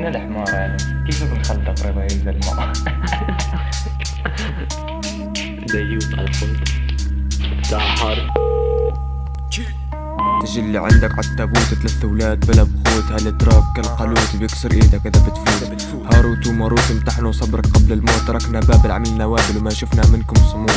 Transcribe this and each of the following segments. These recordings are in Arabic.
الحمار يعني كيف بالخلدق رضا ينزل معه. ديوت على الخلد ساحر. تجي اللي عندك عالتابوت 3 اولاد بلا بخوت، هالتراك كالقلوت بيكسر ايدك اذا بتفوت. هاروت وماروت امتحنوا صبرك قبل الموت، تركنا بابل عملنا وابل وما شفنا منكم صمود.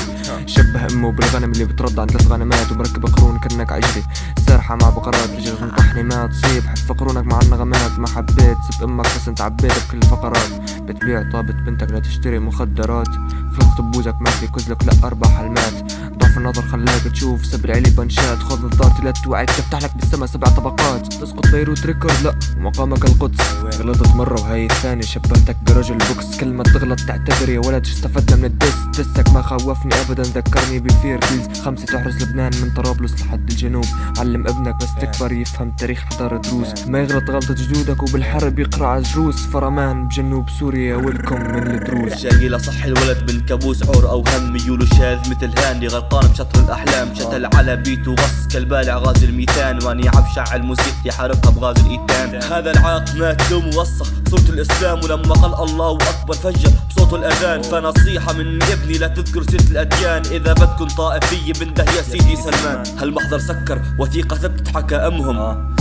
شبه امه بالغنم اللي بترد عن 3 غنمات، ومركب قرون كنك عجلي سارحة مع بقرات، رجل تنطحني ما تصيب حف قرونك مع النغمات. ما حبيت سب امك بس انت عبيت بكل الفقرات، بتبيع طابت بنتك لا تشتري مخدرات. خلقت بوزك ما في كزلك لا 4 حلمات، ضعف النظر خلاك تشوف سبر علي بنشات. خذ نظارتي لا توعد تفتح لك بالسما 7 طبقات، تسقط بيروت ريكورد لا ومقامك القدس. غلطت مرة وهي الثانية شبهتك برجل بوكس، كل ما تغلط تعتذر يا ولد شو استفدنا من الدس. دسك ما خوفني ابدا ذكرني بفير كيلز 5 تحرس لبنان من طرابلس لحد الجنوب. علم ابنك بس تكبر يفهم تاريخ حضارة دروس، ما يغلط غلطة جدودك وبالحرب يقرأ عجروس. فرمان بجنوب سوريا ولكم من الدروس. شاقي لصح الولد من كابوس عور او هم، ميوله شاذ مثل هاني غرقان بشطر الاحلام. شتل على بيته وغص كالبالع غاز الميثان، واني عبشع الموسيقى حارقها بغاز الايتان. هذا العاق مات يوم ووسخ صورة الاسلام، ولما قال الله اكبر فجر بصوت الاذان. فنصيحة من ابني لا تذكر سيرة الاديان، اذا بدكن طائفية بنده يا سيدي سلمان. هالمحضر سكر وثيقة ثبت حكى امهم،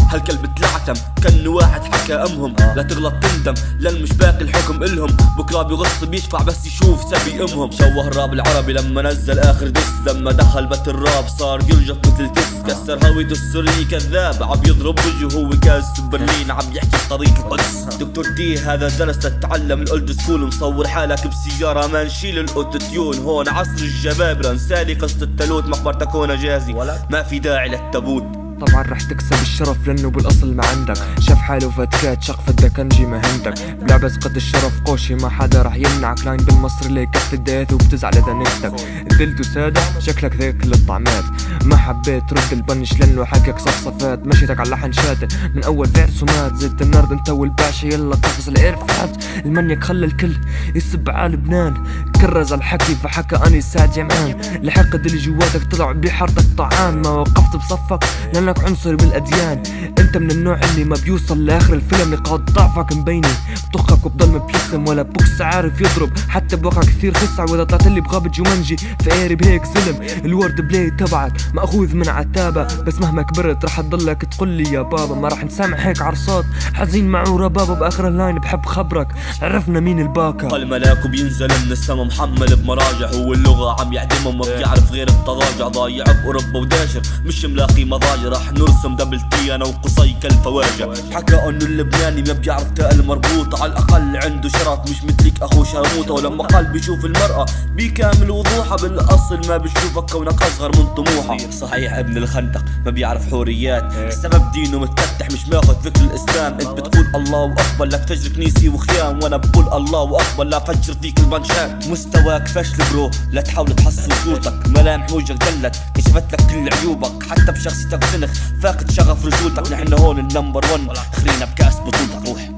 هالكلب تلعثم كان واحد حكى امهم. لا تغلط تندم لان مش باقي الحكم الهم، بكره بيغص بيشفع بس يشوف سبي امهم. شوه الراب العربي لما نزل اخر دس، لما دخل بت الراب صار يلجط مثل تس. كسر هويته السري كذاب عم يضرب وجهه هو كاس برلين عم يحكي بطريقة القدس. دكتور تي هذا درس تتعلم الاولد سكول، مصور حالك بسيارة ما نشيل الاوتوتيون. هون عصر الجبابرة نسالي قصة التالوت، مقبرتك هون جاهزي ما في داعي للتابوت. طبعا رح تكسب الشرف لانه بالاصل ما عندك، شاف حاله فتكات شق فدكنجي ما هندك. بلعبس قد الشرف قوشي ما حدا رح يمنعك، لاين بالمصري اللي كف الدايث وبتزعل اذا نكتك. دلته سادة شكلك ذيك كل الطعمات، ما حبيت رد البنش لانه حكك صفصفات. مشيتك على لحن شاتن من اول فيرس ومات، زدت النرد انت والباشا يلا قفز الايرفات. المنيك خلى الكل يسب على لبنان، كرز الحكي فحكى اني ساد جمعان. الحقد اللي جواتك طلع بحارتك طعام، ما وقفت بصفك لانك عنصري بالاديان. انت من النوع اللي ما بيوصل لاخر الفيلم، نقاط ضعفك مبينه بطخك وبضل مبيسم، ولا بوكس عارف يضرب حتى بوقع كثير خسع. واذا طلعت اللي بغابة جومنجي فقارب هيك زلم. الورد بلاي تبعك ماخوذ من عتابة، بس مهما كبرت رح تضلك تقولي يا بابا. ما رح نسامح هيك عرصات حزين معه ربابة، باخر اللاين بحب خبرك عرفنا مين الباكا. قال ملاك وبينزل من السما محمل بمراجع، هو اللغة عم يعدمهم ما بيعرف غير التراجع. ضايع بأوروبا وداشر مش ملاقي مضاجع، رح نرسم دبل تي انا وقصي كالفواجع. حكى انه اللبناني ما بيعرف تاء المربوطة، على الاقل عنده شرف مش مثلك اخو شرموطة. ولما قال بيشوف المرأة بكامل وضوحها، بالاصل ما بيشوفك كونك اصغر من طموحها. صحيح ابن الخندق ما بيعرف حوريات، السبب دينه متفتح مش ماخذ فكر الاسلام. انت بتقول الله اكبر لا تفجر كنيسي وخيام، وانا بقول الله اكبر لا فجر فيك البنشات. مستواك فشل برو لا تحاول تحسن صورتك، ملامح وجهك دلت كشفت لك كل عيوبك. حتى بشخصيتك سنخ فاقد شغف رجولتك، نحن هون النمبر 1 خلينا بكاس بطولتك روح.